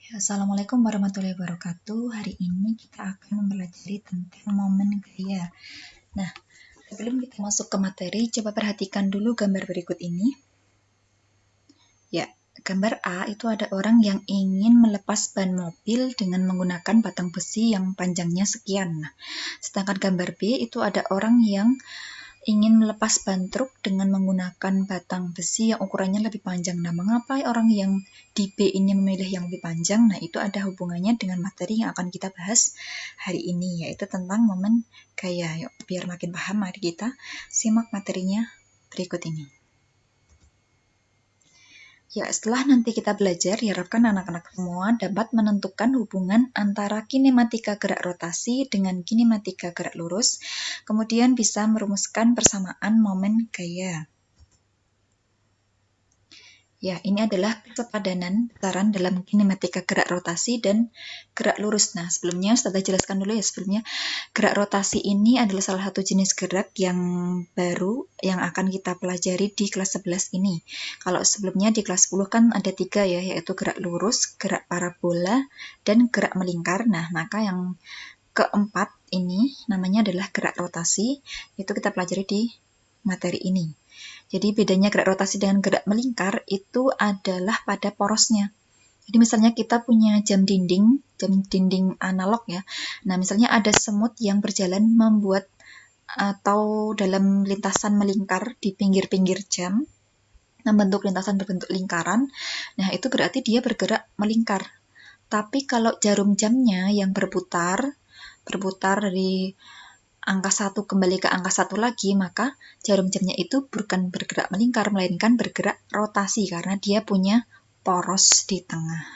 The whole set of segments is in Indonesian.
Assalamualaikum warahmatullahi wabarakatuh. Hari ini kita akan mempelajari tentang momen gaya. Nah, sebelum kita masuk ke materi, coba perhatikan dulu gambar berikut ini. Ya, gambar A itu ada orang yang ingin melepas ban mobil dengan menggunakan batang besi yang panjangnya sekian. Nah, sedangkan gambar B itu ada orang yang ingin melepas ban truk dengan menggunakan batang besi yang ukurannya lebih panjang. Nah, mengapa orang yang di B ini memilih yang lebih panjang? Nah, itu ada hubungannya dengan materi yang akan kita bahas hari ini, yaitu tentang momen gaya. Yuk, biar makin paham, mari kita simak materinya berikut ini. Ya, setelah nanti kita belajar, diharapkan anak-anak semua dapat menentukan hubungan antara kinematika gerak rotasi dengan kinematika gerak lurus, kemudian bisa merumuskan persamaan momen gaya. Ya, ini adalah kesepadanan besaran dalam kinematika gerak rotasi dan gerak lurus. Nah, sebelumnya Ustazah jelaskan dulu ya, sebelumnya gerak rotasi ini adalah salah satu jenis gerak yang baru yang akan kita pelajari di kelas 11 ini. Kalau sebelumnya di kelas 10 kan ada 3 ya, yaitu gerak lurus, gerak parabola, dan gerak melingkar. Nah, maka yang keempat ini namanya adalah gerak rotasi, itu kita pelajari di materi ini. Jadi bedanya gerak rotasi dengan gerak melingkar itu adalah pada porosnya. Jadi misalnya kita punya jam dinding analog ya. Nah, misalnya ada semut yang berjalan membuat atau dalam lintasan melingkar di pinggir-pinggir jam, membentuk lintasan berbentuk lingkaran. Nah, itu berarti dia bergerak melingkar. Tapi kalau jarum jamnya yang berputar dari angka 1 kembali ke angka 1 lagi, maka jarum jamnya itu bukan bergerak melingkar, melainkan bergerak rotasi karena dia punya poros di tengah.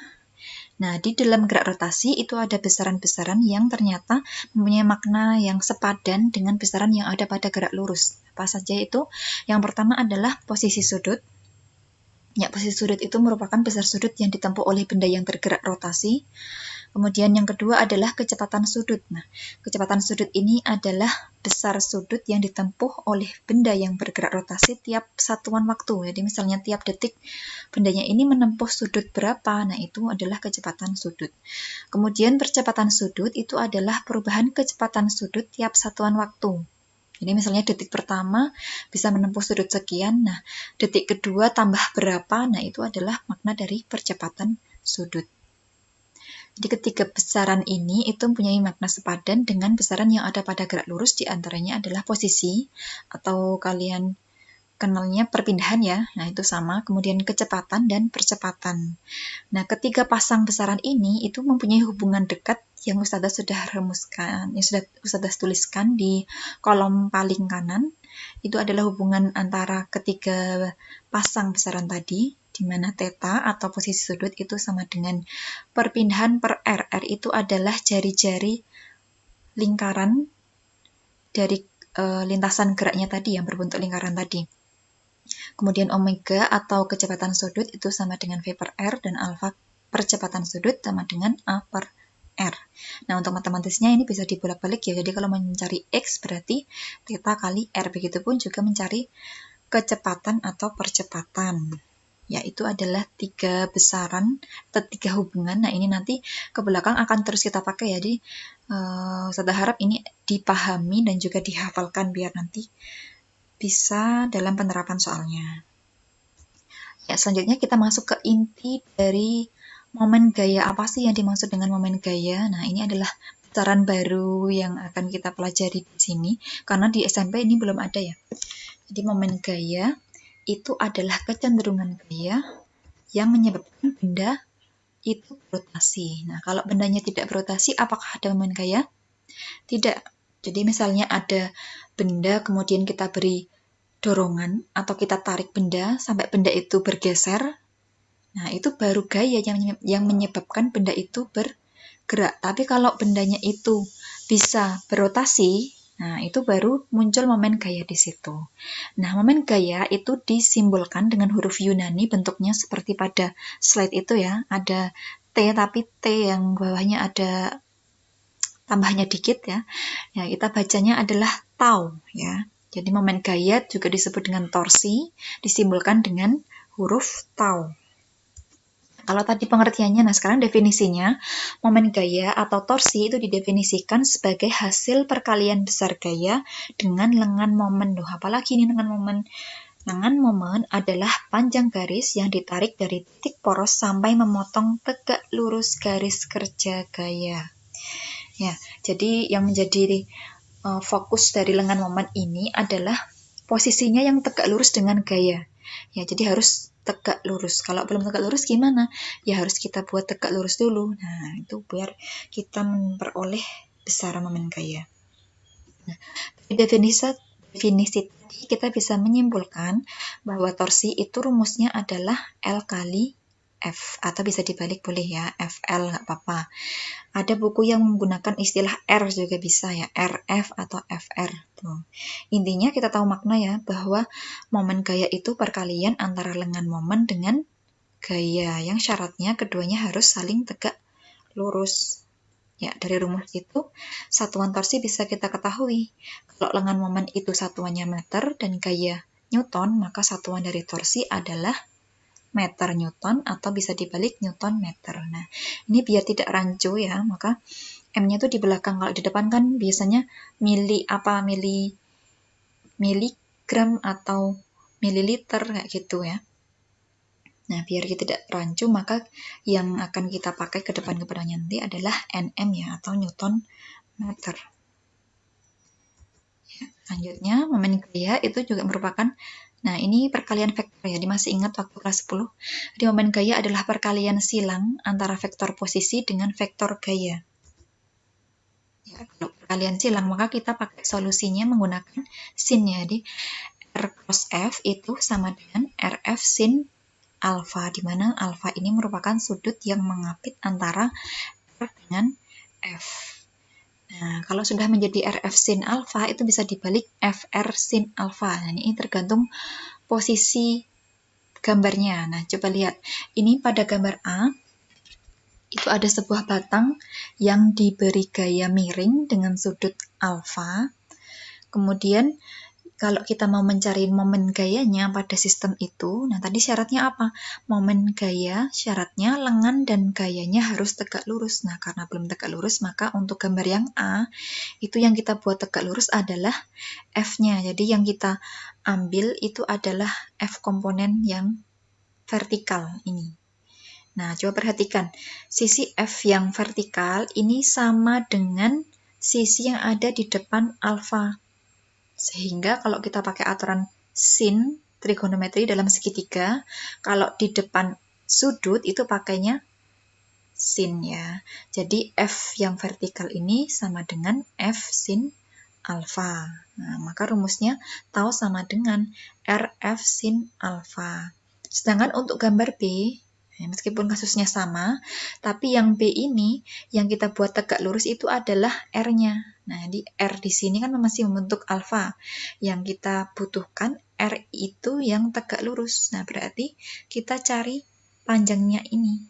Nah, di dalam gerak rotasi itu ada besaran-besaran yang ternyata mempunyai makna yang sepadan dengan besaran yang ada pada gerak lurus. Apa saja itu? Yang pertama adalah posisi sudut. Ya, posisi sudut itu merupakan besar sudut yang ditempuh oleh benda yang bergerak rotasi. Kemudian yang kedua adalah kecepatan sudut. Nah, kecepatan sudut ini adalah besar sudut yang ditempuh oleh benda yang bergerak rotasi tiap satuan waktu. Jadi misalnya tiap detik bendanya ini menempuh sudut berapa, nah itu adalah kecepatan sudut. Kemudian percepatan sudut itu adalah perubahan kecepatan sudut tiap satuan waktu. Jadi misalnya detik pertama bisa menempuh sudut sekian, nah detik kedua tambah berapa, nah itu adalah makna dari percepatan sudut. Jadi ketiga besaran ini itu mempunyai makna sepadan dengan besaran yang ada pada gerak lurus, diantaranya adalah posisi, atau kalian kenalnya perpindahan ya, nah itu sama, kemudian kecepatan dan percepatan. Nah, ketiga pasang besaran ini itu mempunyai hubungan dekat yang Ustazah sudah remuskan, yang sudah Ustazah tuliskan di kolom paling kanan. Itu adalah hubungan antara ketiga pasang besaran tadi, di mana theta atau posisi sudut itu sama dengan perpindahan per R. R itu adalah jari-jari lingkaran dari lintasan geraknya tadi yang berbentuk lingkaran tadi. Kemudian omega atau kecepatan sudut itu sama dengan V per R, dan alfa percepatan sudut sama dengan A per R. Nah, untuk matematisnya ini bisa dibolak-balik ya. Jadi kalau mencari X berarti theta kali R. Begitupun juga mencari kecepatan atau percepatan. Ya, itu adalah 3 besaran atau 3 hubungan. Nah, ini nanti ke belakang akan terus kita pakai ya. Jadi, saya harap ini dipahami dan juga dihafalkan biar nanti bisa dalam penerapan soalnya. Ya, selanjutnya kita masuk ke inti dari momen gaya. Apa sih yang dimaksud dengan momen gaya? Nah, ini adalah besaran baru yang akan kita pelajari di sini, karena di SMP ini belum ada ya. Jadi momen gaya itu adalah kecenderungan gaya yang menyebabkan benda itu berotasi. Nah, kalau bendanya tidak berotasi, apakah ada momen gaya? Tidak. Jadi misalnya ada benda, kemudian kita beri dorongan atau kita tarik benda sampai benda itu bergeser. Nah, itu baru gaya yang menyebabkan benda itu bergerak. Tapi kalau bendanya itu bisa berotasi, nah itu baru muncul momen gaya di situ. Nah, momen gaya itu disimbolkan dengan huruf Yunani, bentuknya seperti pada slide itu ya. Ada T, tapi T yang bawahnya ada tambahnya dikit ya. Ya, kita bacanya adalah tau ya. Jadi momen gaya juga disebut dengan torsi, disimbolkan dengan huruf tau. Kalau tadi pengertiannya, nah sekarang definisinya, momen gaya atau torsi itu didefinisikan sebagai hasil perkalian besar gaya dengan lengan momen. Loh, apalagi ini lengan momen? Lengan momen adalah panjang garis yang ditarik dari titik poros sampai memotong tegak lurus garis kerja gaya. Ya, jadi yang menjadi fokus dari lengan momen ini adalah posisinya yang tegak lurus dengan gaya. Ya, jadi harus tegak lurus. Kalau belum tegak lurus gimana? Ya harus kita buat tegak lurus dulu. Nah, itu biar kita memperoleh besaran momen gaya. Nah, dari definisi tadi kita bisa menyimpulkan bahwa torsi itu rumusnya adalah L kali F, atau bisa dibalik boleh ya, FL nggak apa-apa. Ada buku yang menggunakan istilah R juga bisa ya, RF atau FR. Tuh. Intinya kita tahu makna ya, bahwa momen gaya itu perkalian antara lengan momen dengan gaya, yang syaratnya keduanya harus saling tegak lurus. Ya, dari rumus itu, satuan torsi bisa kita ketahui. Kalau lengan momen itu satuannya meter dan gaya Newton, maka satuan dari torsi adalah meter Newton, atau bisa dibalik Newton meter. Nah, ini biar tidak rancu ya, maka M-nya itu di belakang. Kalau di depan kan biasanya miligram atau mililiter kayak gitu ya. Nah, biar kita tidak rancu, maka yang akan kita pakai ke depan-depannya nanti adalah Nm ya, atau Newton meter. Ya, selanjutnya, momen gaya itu juga merupakan, nah ini perkalian vektor ya, masih ingat waktu kelas 10? Jadi momen gaya adalah perkalian silang antara vektor posisi dengan vektor gaya. Ya, kalau perkalian silang, maka kita pakai solusinya menggunakan sin ya. Jadi R cross F itu sama dengan RF sin alfa, di mana alfa ini merupakan sudut yang mengapit antara R dengan F. Nah, kalau sudah menjadi RF sin alfa, itu bisa dibalik FR sin alfa. Nah, ini tergantung posisi gambarnya. Nah, coba lihat. Ini pada gambar A, itu ada sebuah batang yang diberi gaya miring dengan sudut alfa. Kemudian kalau kita mau mencari momen gayanya pada sistem itu, nah tadi syaratnya apa? Momen gaya, syaratnya lengan dan gayanya harus tegak lurus. Nah, karena belum tegak lurus, maka untuk gambar yang A, itu yang kita buat tegak lurus adalah F-nya. Jadi yang kita ambil itu adalah F komponen yang vertikal ini. Nah, coba perhatikan. Sisi F yang vertikal ini sama dengan sisi yang ada di depan alfa. Sehingga kalau kita pakai aturan sin trigonometri dalam segitiga, kalau di depan sudut itu pakainya sin ya. Jadi F yang vertikal ini sama dengan F sin alfa. Nah, maka rumusnya tau sama dengan RF sin alfa. Sedangkan untuk gambar B, meskipun kasusnya sama, tapi yang B ini yang kita buat tegak lurus itu adalah R-nya. Nah, di R di sini kan masih membentuk alfa. Yang kita butuhkan R itu yang tegak lurus. Nah, berarti kita cari panjangnya ini.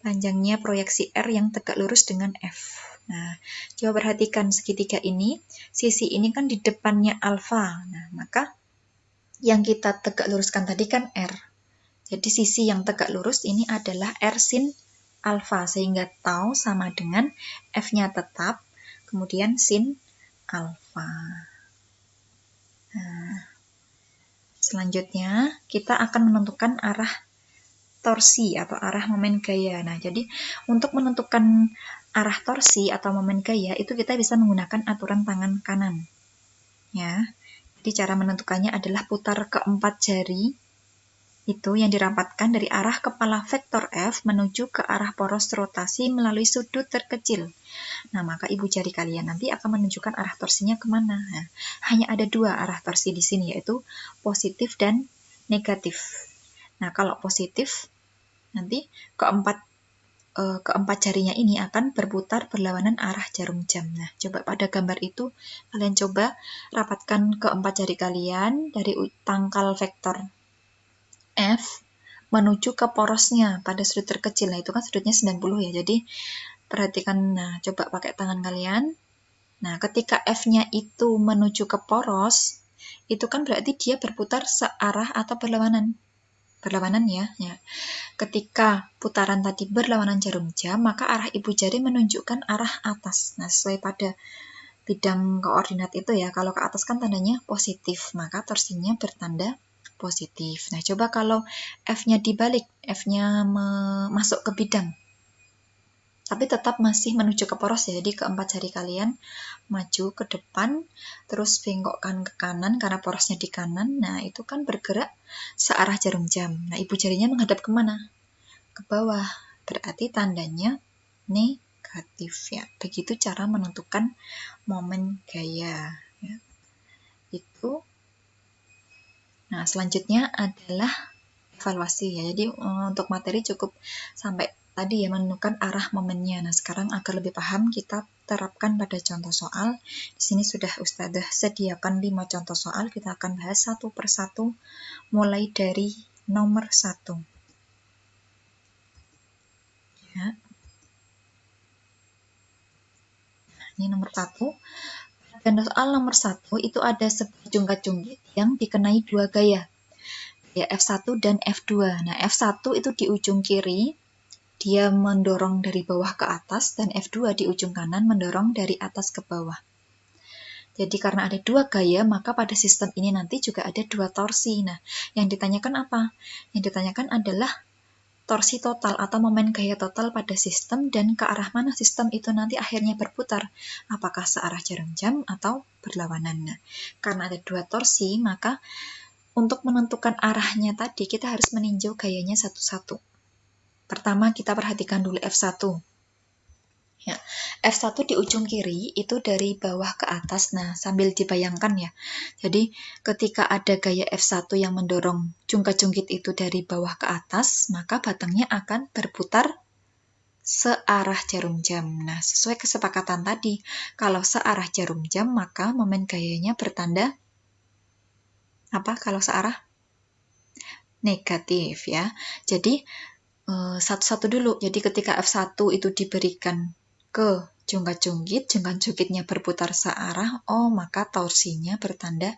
Panjangnya proyeksi R yang tegak lurus dengan F. Nah, coba perhatikan segitiga ini. Sisi ini kan di depannya alfa. Nah, maka yang kita tegak luruskan tadi kan R. Jadi sisi yang tegak lurus ini adalah R sin alfa, sehingga tau sama dengan F-nya tetap, kemudian sin alfa. Nah, selanjutnya kita akan menentukan arah torsi atau arah momen gaya. Nah, jadi untuk menentukan arah torsi atau momen gaya itu kita bisa menggunakan aturan tangan kanan. Ya. Jadi cara menentukannya adalah putar keempat jari itu yang dirapatkan dari arah kepala vektor F menuju ke arah poros rotasi melalui sudut terkecil. Nah, maka ibu jari kalian nanti akan menunjukkan arah torsinya kemana. Nah, hanya ada dua arah torsi di sini, yaitu positif dan negatif. Nah, kalau positif, nanti keempat jarinya ini akan berputar berlawanan arah jarum jam. Nah, coba pada gambar itu, kalian coba rapatkan keempat jari kalian dari tangkal vektor F menuju ke porosnya pada sudut terkecil. Nah, itu kan sudutnya 90 ya. Jadi, perhatikan, nah, coba pakai tangan kalian. Nah, ketika F-nya itu menuju ke poros, itu kan berarti dia berputar searah atau berlawanan. berlawanan ya. Ketika putaran tadi berlawanan jarum jam, maka arah ibu jari menunjukkan arah atas. Nah, sesuai pada bidang koordinat itu ya, kalau ke atas kan tandanya positif, maka torsinya bertanda positif. Nah, coba kalau F-nya dibalik, F-nya masuk ke bidang, tapi tetap masih menuju ke poros ya, jadi keempat jari kalian maju ke depan, terus bengkokkan ke kanan karena porosnya di kanan. Nah, itu kan bergerak searah jarum jam. Nah, ibu jarinya menghadap kemana? Ke bawah. Berarti tandanya negatif ya. Begitu cara menentukan momen gaya. Ya. Itu. Nah, selanjutnya adalah evaluasi ya. Jadi untuk materi cukup sampai tadi ya, menentukan arah momennya. Nah, sekarang agar lebih paham kita terapkan pada contoh soal. Di sini sudah Ustazah sediakan 5 contoh soal. Kita akan bahas satu persatu mulai dari nomor 1. Ya. Ini nomor 1. Dan soal nomor 1 itu ada sebuah jungkat-jungkit yang dikenai dua gaya. Ya, F1 dan F2. Nah, F1 itu di ujung kiri, dia mendorong dari bawah ke atas, dan F2 di ujung kanan mendorong dari atas ke bawah. Jadi karena ada dua gaya, maka pada sistem ini nanti juga ada dua torsi. Nah, yang ditanyakan apa? Yang ditanyakan adalah torsi total atau momen gaya total pada sistem dan ke arah mana sistem itu nanti akhirnya berputar. Apakah searah jarum jam atau berlawanan. Nah, karena ada dua torsi, maka untuk menentukan arahnya tadi kita harus meninjau gayanya satu-satu. Pertama kita perhatikan dulu F1. Ya, F1 di ujung kiri itu dari bawah ke atas. Nah, sambil dibayangkan ya. Jadi, ketika ada gaya F1 yang mendorong jungkat-jungkit itu dari bawah ke atas, maka batangnya akan berputar searah jarum jam. Nah, sesuai kesepakatan tadi, kalau searah jarum jam, maka momen gayanya bertanda apa kalau searah? Negatif ya. Jadi, satu-satu dulu. Jadi ketika F1 itu diberikan ke jungkat-jungkit, jungkat-jungkitnya berputar searah, maka torsinya bertanda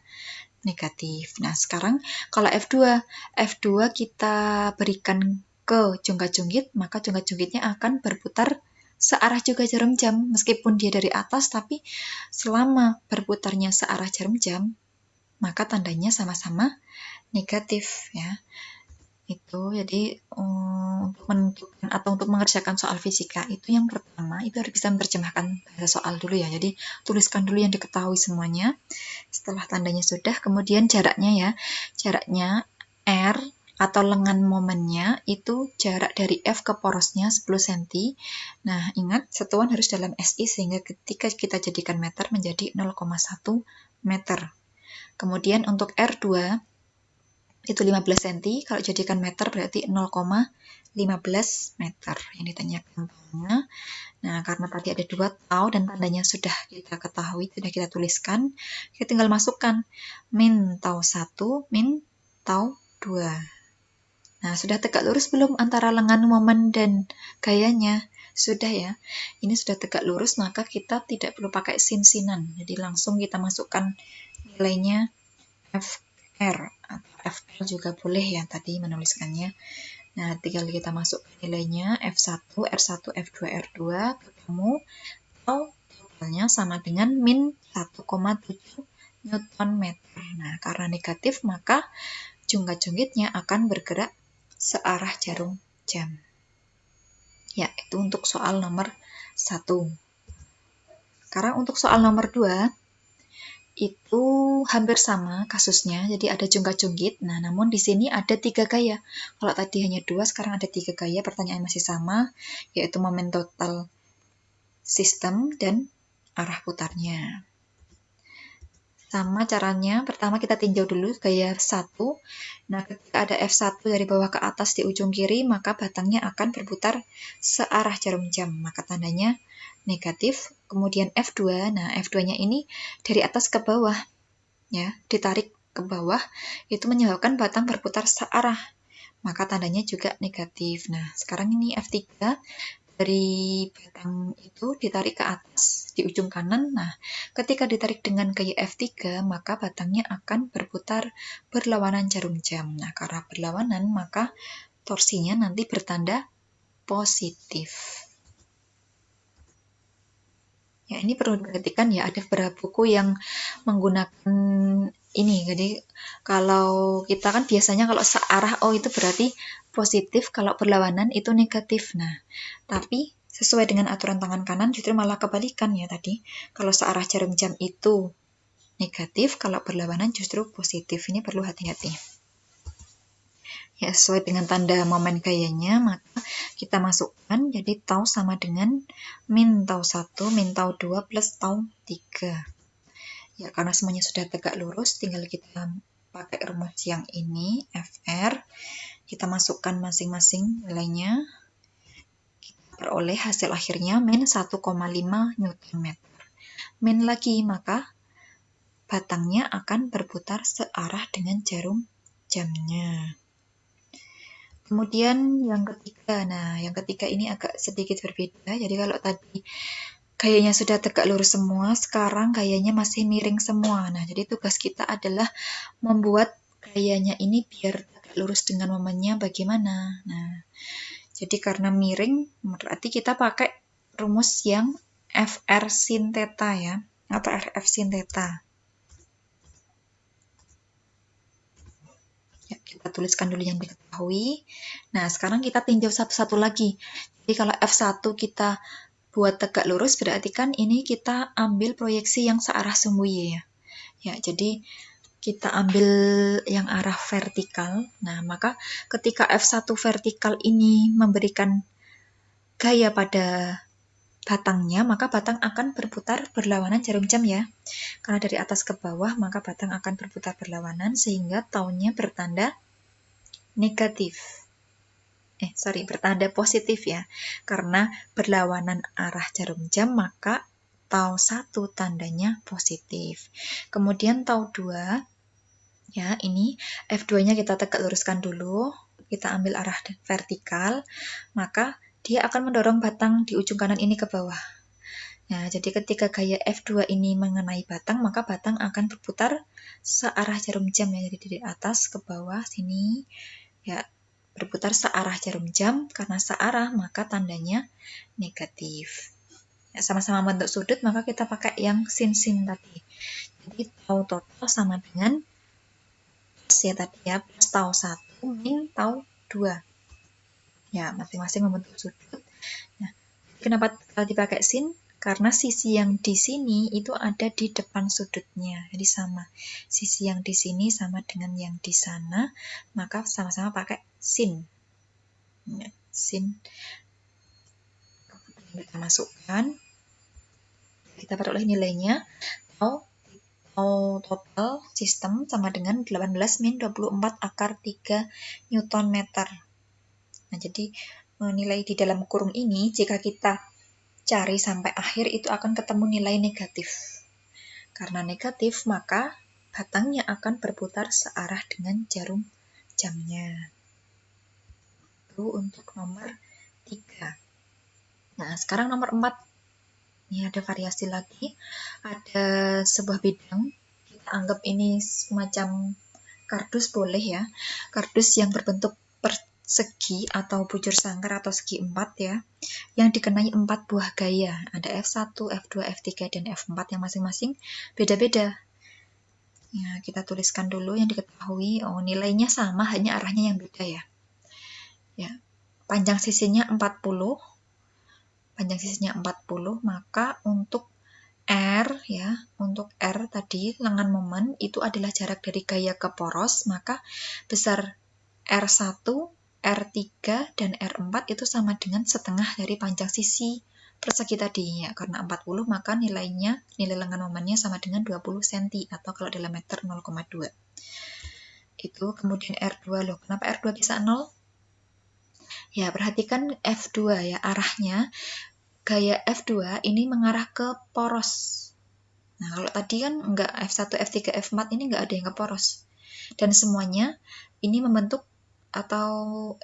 negatif. Nah, sekarang kalau F2, F2 kita berikan ke jungkat-jungkit, maka jungkat-jungkitnya akan berputar searah juga jarum jam. Meskipun dia dari atas, tapi selama berputarnya searah jarum jam, maka tandanya sama-sama negatif ya. Itu jadi untuk menentukan atau untuk mengerjakan soal fisika itu yang pertama itu harus bisa menerjemahkan bahasa soal dulu ya. Jadi tuliskan dulu yang diketahui semuanya. Setelah tandanya sudah, kemudian jaraknya ya. Jaraknya R atau lengan momennya itu jarak dari F ke porosnya 10 cm. Nah, ingat satuan harus dalam SI sehingga ketika kita jadikan meter menjadi 0,1 meter. Kemudian untuk R2 itu 15 cm, kalau jadikan meter berarti 0,15 meter yang ditanyakan taunya. Nah, karena tadi ada 2 tau dan tandanya sudah kita ketahui, sudah kita tuliskan, kita tinggal masukkan min tau 1, min tau 2. Nah, sudah tegak lurus belum antara lengan momen dan gayanya? Sudah ya. Ini sudah tegak lurus, maka kita tidak perlu pakai sin-sinan. Jadi langsung kita masukkan nilainya FR atau FL juga boleh ya tadi menuliskannya. Nah, tinggal kita masuk nilainya F1, R1, F2, R2 ketemu atau totalnya sama dengan min 1,7 Newton meter. Nah, karena negatif maka jungkat-jungkitnya akan bergerak searah jarum jam. Ya, itu untuk soal nomor 1. Sekarang untuk soal nomor 2 itu hampir sama kasusnya, jadi ada jungkat-jungkit. Nah, namun di sini ada 3 gaya. Kalau tadi hanya 2, sekarang ada 3 gaya. Pertanyaan masih sama, yaitu momen total sistem dan arah putarnya. Sama caranya, pertama kita tinjau dulu gaya 1. Nah, ketika ada F1 dari bawah ke atas di ujung kiri, maka batangnya akan berputar searah jarum jam. Maka tandanya negatif. Kemudian F2, nah F2-nya ini dari atas ke bawah, ya, ditarik ke bawah, itu menyebabkan batang berputar searah. Maka tandanya juga negatif. Nah, sekarang ini F3, dari batang itu ditarik ke atas di ujung kanan. Nah, ketika ditarik dengan gaya F3, maka batangnya akan berputar berlawanan jarum jam. Nah, karena berlawanan, maka torsinya nanti bertanda positif. Ya, ini perlu diperhatikan ya, ada beberapa buku yang menggunakan ini. Jadi, kalau kita kan biasanya kalau searah, oh itu berarti positif, kalau berlawanan itu negatif. Nah, tapi sesuai dengan aturan tangan kanan justru malah kebalikan ya tadi. Kalau searah jarum jam itu negatif, kalau berlawanan justru positif. Ini perlu hati-hati. Ya, sesuai dengan tanda momen gayanya, maka kita masukkan, jadi tau sama dengan min tau 1, min tau 2, plus tau 3. Ya, karena semuanya sudah tegak lurus, tinggal kita pakai rumus yang ini, FR. Kita masukkan masing-masing nilainya. Kita peroleh hasil akhirnya min 1,5 Nm. Min lagi, maka batangnya akan berputar searah dengan jarum jamnya. Kemudian yang ketiga, nah yang ketiga ini agak sedikit berbeda. Jadi kalau tadi gayanya sudah tegak lurus semua, sekarang gayanya masih miring semua. Nah, jadi tugas kita adalah membuat gayanya ini biar tegak lurus dengan momennya bagaimana. Nah, jadi karena miring, berarti kita pakai rumus yang FR sin theta ya, atau RF sin theta. Ya, kita tuliskan dulu yang diketahui. Nah, sekarang kita tinjau satu-satu lagi. Jadi kalau F1 kita buat tegak lurus, berarti kan ini kita ambil proyeksi yang searah sumbu Y ya. Ya, jadi kita ambil yang arah vertikal. Nah, maka ketika F1 vertikal ini memberikan gaya pada batangnya, maka batang akan berputar berlawanan jarum jam ya. Karena dari atas ke bawah, maka batang akan berputar berlawanan sehingga tahunnya bertanda negatif. Bertanda positif ya. Karena berlawanan arah jarum jam, maka tau 1 tandanya positif. Kemudian tau 2, ya ini F2-nya kita tegak luruskan dulu. Kita ambil arah vertikal, maka dia akan mendorong batang di ujung kanan ini ke bawah. Nah, jadi ketika gaya F2 ini mengenai batang, maka batang akan berputar searah jarum jam ya. Jadi dari atas ke bawah sini ya, berputar searah jarum jam. Karena searah maka tandanya negatif. Ya, sama-sama bentuk sudut, maka kita pakai yang sin-sin tadi. Jadi tau total sama dengan plus ya tadi ya, plus tau 1 min tau 2. Ya, masing-masing membentuk sudut. Nah, kenapa dipakai sin? Karena sisi yang di sini itu ada di depan sudutnya. Jadi sama. Sisi yang di sini sama dengan yang di sana, maka sama-sama pakai sin. Ya, sin. Kita masukkan. Kita peroleh nilainya. Tau total sistem sama dengan 18 min 24 akar 3 Newton meter. Nah, jadi nilai di dalam kurung ini, jika kita cari sampai akhir, itu akan ketemu nilai negatif. Karena negatif, maka batangnya akan berputar searah dengan jarum jamnya. Itu untuk nomor 3. Nah, sekarang nomor 4. Ini ada variasi lagi. Ada sebuah bidang. Kita anggap ini semacam kardus boleh ya. Kardus yang berbentuk persegi atau bujur sangkar atau segi 4 ya. Yang dikenai 4 buah gaya. Ada F1, F2, F3, dan F4 yang masing-masing beda-beda. Ya, kita tuliskan dulu yang diketahui. Oh, nilainya sama, hanya arahnya yang beda ya. Ya, panjang sisinya 40. Panjang sisinya 40, maka untuk R ya, untuk R tadi lengan momen itu adalah jarak dari gaya ke poros, maka besar R1, R3, dan R4 itu sama dengan setengah dari panjang sisi persegi tadi ya. Karena 40 maka nilai lengan momennya sama dengan 20 cm atau kalau dalam meter 0,2. Itu kemudian R2 loh. Kenapa R2 bisa 0? Ya, perhatikan F2 ya, arahnya gaya F2 ini mengarah ke poros. Nah, kalau tadi kan enggak, F1, F3, F4 ini enggak ada yang ke poros. Dan semuanya ini membentuk atau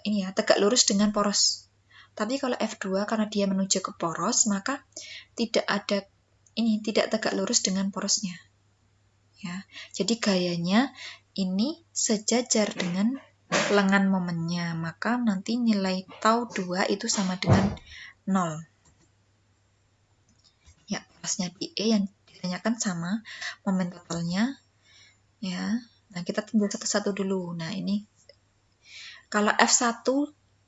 ini ya, tegak lurus dengan poros. Tapi kalau F2 karena dia menuju ke poros, maka tidak tegak lurus dengan porosnya. Ya. Jadi gayanya ini sejajar dengan lengan momennya, maka nanti nilai tau 2 itu sama dengan 0. Ya, porosnya di E yang ditanyakan sama momen totalnya. Ya. Nah, kita tinggal satu-satu dulu. Nah, ini kalau F1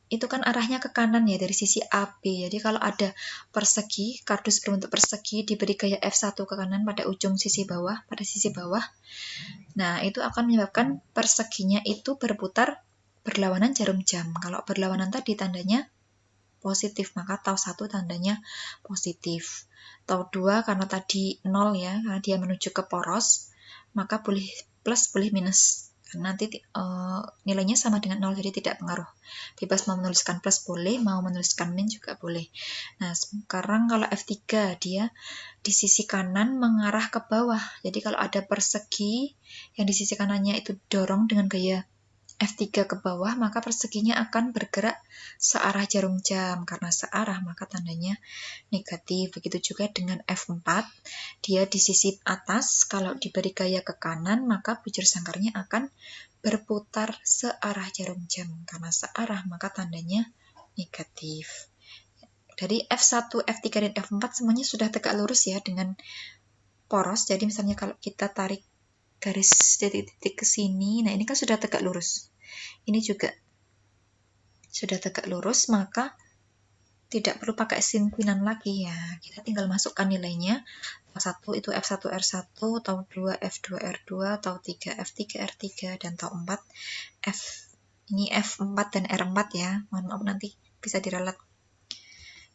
itu kan arahnya ke kanan ya dari sisi AB. Jadi kalau ada persegi, kardus berbentuk persegi diberi gaya F1 ke kanan pada ujung sisi bawah, pada sisi bawah. Nah, itu akan menyebabkan perseginya itu berputar berlawanan jarum jam. Kalau berlawanan tadi tandanya positif, maka tau 1 tandanya positif. Tau 2 karena tadi 0 ya, karena dia menuju ke poros, maka boleh plus, boleh minus. Nanti nilainya sama dengan 0, jadi tidak pengaruh. Bebas mau menuliskan plus boleh, mau menuliskan min juga boleh. Nah, sekarang kalau F3, dia di sisi kanan mengarah ke bawah. Jadi kalau ada persegi yang di sisi kanannya itu dorong dengan gaya F3 ke bawah, maka perseginya akan bergerak searah jarum jam. Karena searah, maka tandanya negatif. Begitu juga dengan F4, dia di sisi atas, kalau diberi gaya ke kanan, maka bujur sangkarnya akan berputar searah jarum jam. Karena searah, maka tandanya negatif. Dari F1, F3, dan F4 semuanya sudah tegak lurus ya dengan poros. Jadi misalnya kalau kita tarik garis titik-titik ke sini, nah ini kan sudah tegak lurus. Ini juga sudah tegak lurus, maka tidak perlu pakai sinkinan lagi ya. Kita tinggal masukkan nilainya. Tau 1 itu F1 R1, tau 2 F2 R2, tau 3 F3 R3, dan tau 4 ini F4 dan R4 ya. Mohon maaf nanti bisa diralat.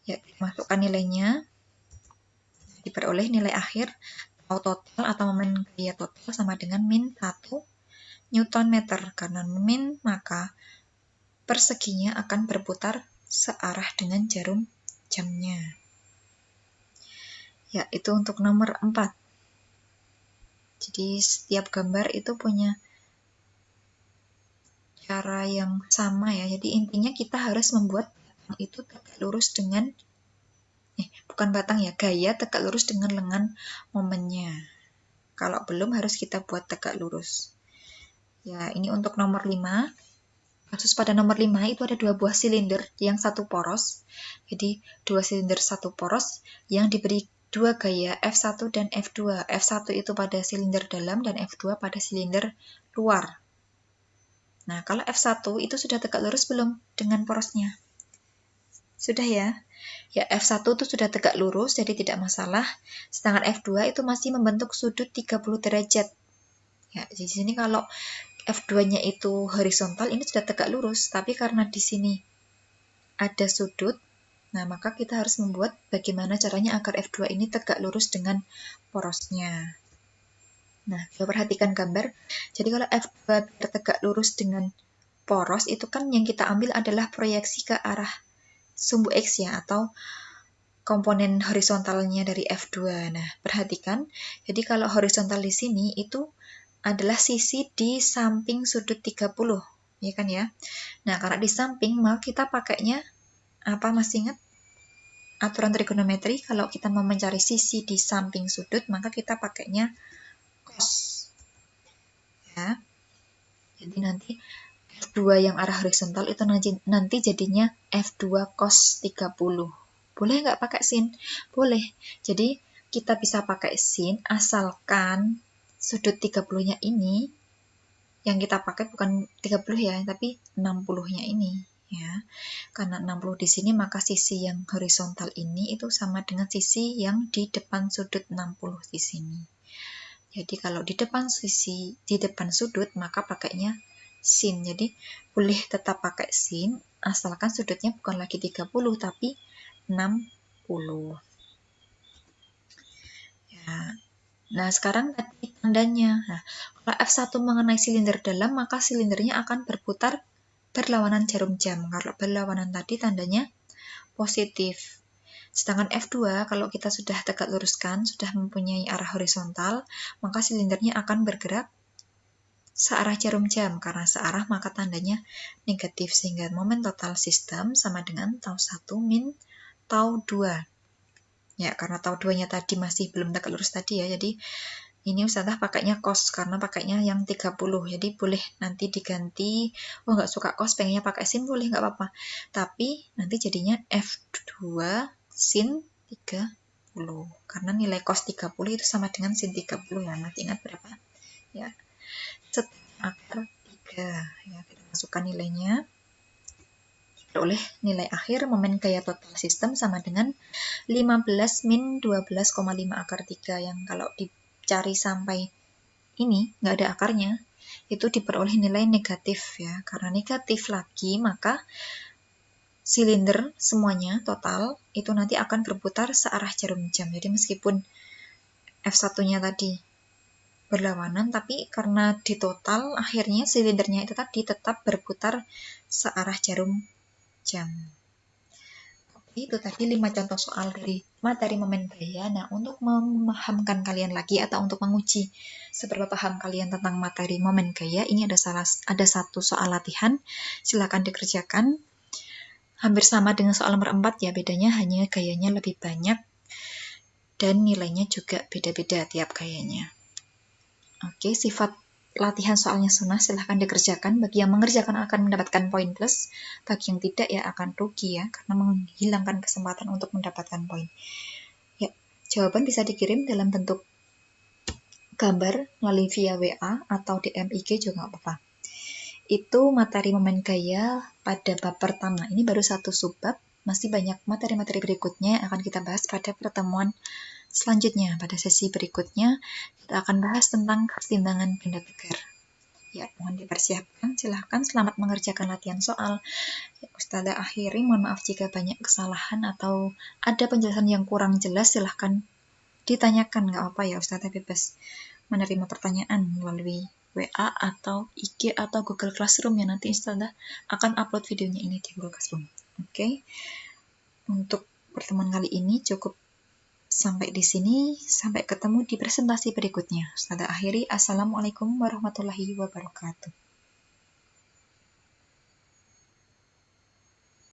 Ya, masukkan nilainya. Diperoleh nilai akhir tau total atau momen gaya total sama dengan min 1 Newton meter. Karena min, maka perseginya akan berputar searah dengan jarum jamnya. Ya, itu untuk nomor 4. Jadi setiap gambar itu punya cara yang sama ya. Jadi intinya kita harus membuat batang itu tegak lurus dengan bukan batang ya, gaya tegak lurus dengan lengan momennya. Kalau belum harus kita buat tegak lurus. Ya, ini untuk nomor 5. Kasus pada nomor 5 itu ada 2 buah silinder yang satu poros. Jadi 2 silinder satu poros yang diberi 2 gaya F1 dan F2. F1 itu pada silinder dalam dan F2 pada silinder luar. Nah, kalau F1 itu sudah tegak lurus belum dengan porosnya? Sudah ya? Ya, F1 itu sudah tegak lurus, jadi tidak masalah. Sedangkan F2 itu masih membentuk sudut 30 derajat. Ya, di sini kalau F2-nya itu horizontal, ini sudah tegak lurus. Tapi karena di sini ada sudut, nah maka kita harus membuat bagaimana caranya agar F2 ini tegak lurus dengan porosnya. Nah, coba perhatikan gambar. Jadi kalau F2 tegak lurus dengan poros, itu kan yang kita ambil adalah proyeksi ke arah sumbu X ya, atau komponen horizontalnya dari F2. Nah, perhatikan. Jadi kalau horizontal di sini itu adalah sisi di samping sudut 30, ya kan ya? Nah, karena di samping, maka kita pakainya apa, masih ingat? Aturan trigonometri, kalau kita mau mencari sisi di samping sudut, maka kita pakainya cos. Ya. Jadi nanti F2 yang arah horizontal itu nanti jadinya F2 cos 30. Boleh nggak pakai sin? Boleh. Jadi kita bisa pakai sin asalkan sudut 30-nya ini yang kita pakai bukan 30 ya, tapi 60-nya ini ya. Karena 60 di sini maka sisi yang horizontal ini itu sama dengan sisi yang di depan sudut 60 di sini. Jadi kalau di depan sudut maka pakainya sin. Jadi boleh tetap pakai sin asalkan sudutnya bukan lagi 30 tapi 60. Ya. Nah, sekarang tadi tandanya. Nah, kalau F1 mengenai silinder dalam, maka silindernya akan berputar berlawanan jarum jam. Kalau berlawanan tadi tandanya positif. Sedangkan F2 kalau kita sudah tegak luruskan, sudah mempunyai arah horizontal, maka silindernya akan bergerak searah jarum jam. Karena searah maka tandanya negatif, sehingga momen total sistem sama dengan tau 1 min tau 2. Ya, karena tau 2-nya tadi masih belum tegak lurus tadi ya, jadi ini Ustazah pakainya cos karena pakainya yang 30. Jadi boleh nanti diganti, oh nggak suka cos pengennya pakai sin boleh, nggak apa-apa. Tapi nanti jadinya F2 sin 30. Karena nilai cos 30 itu sama dengan sin 30 ya. Nanti ingat berapa? Ya, akar 3. Ya, kita masukkan nilainya. Oleh nilai akhir momen gaya total sistem sama dengan 15 min 12,5 akar 3, yang kalau dicari sampai ini nggak ada akarnya, itu diperoleh nilai negatif ya. Karena negatif lagi, maka silinder semuanya total itu nanti akan berputar searah jarum jam. Jadi meskipun F1-nya tadi berlawanan, tapi karena di total akhirnya silindernya itu tadi tetap berputar searah jarum jam. Itu tadi 5 contoh soal dari materi momen gaya. Nah, untuk memahamkan kalian lagi atau untuk menguji seberapa paham kalian tentang materi momen gaya, ini ada satu soal latihan, silakan dikerjakan. Hampir sama dengan soal nomor 4 ya, bedanya hanya gayanya lebih banyak dan nilainya juga beda-beda tiap gayanya. Oke, sifat latihan soalnya sunnah, silahkan dikerjakan. Bagi yang mengerjakan akan mendapatkan poin plus, bagi yang tidak ya akan rugi ya, karena menghilangkan kesempatan untuk mendapatkan poin. Ya, jawaban bisa dikirim dalam bentuk gambar melalui via WA atau DM IG juga nggak apa-apa. Itu materi momen gaya pada bab pertama. Ini baru satu subbab, masih banyak materi-materi berikutnya yang akan kita bahas pada pertemuan selanjutnya. Pada sesi berikutnya, kita akan bahas tentang kesetimbangan benda tegar. Ya, mohon dipersiapkan. Silahkan selamat mengerjakan latihan soal. Ya, Ustazah akhiri, mohon maaf jika banyak kesalahan atau ada penjelasan yang kurang jelas, silahkan ditanyakan. Nggak apa ya, Ustazah bebas menerima pertanyaan melalui WA atau IG atau Google Classroom yang nanti Ustazah akan upload videonya ini di Google Classroom. Oke, untuk pertemuan kali ini cukup sampai di sini. Sampai ketemu di presentasi berikutnya. Ustazah akhiri. Assalamualaikum warahmatullahi wabarakatuh.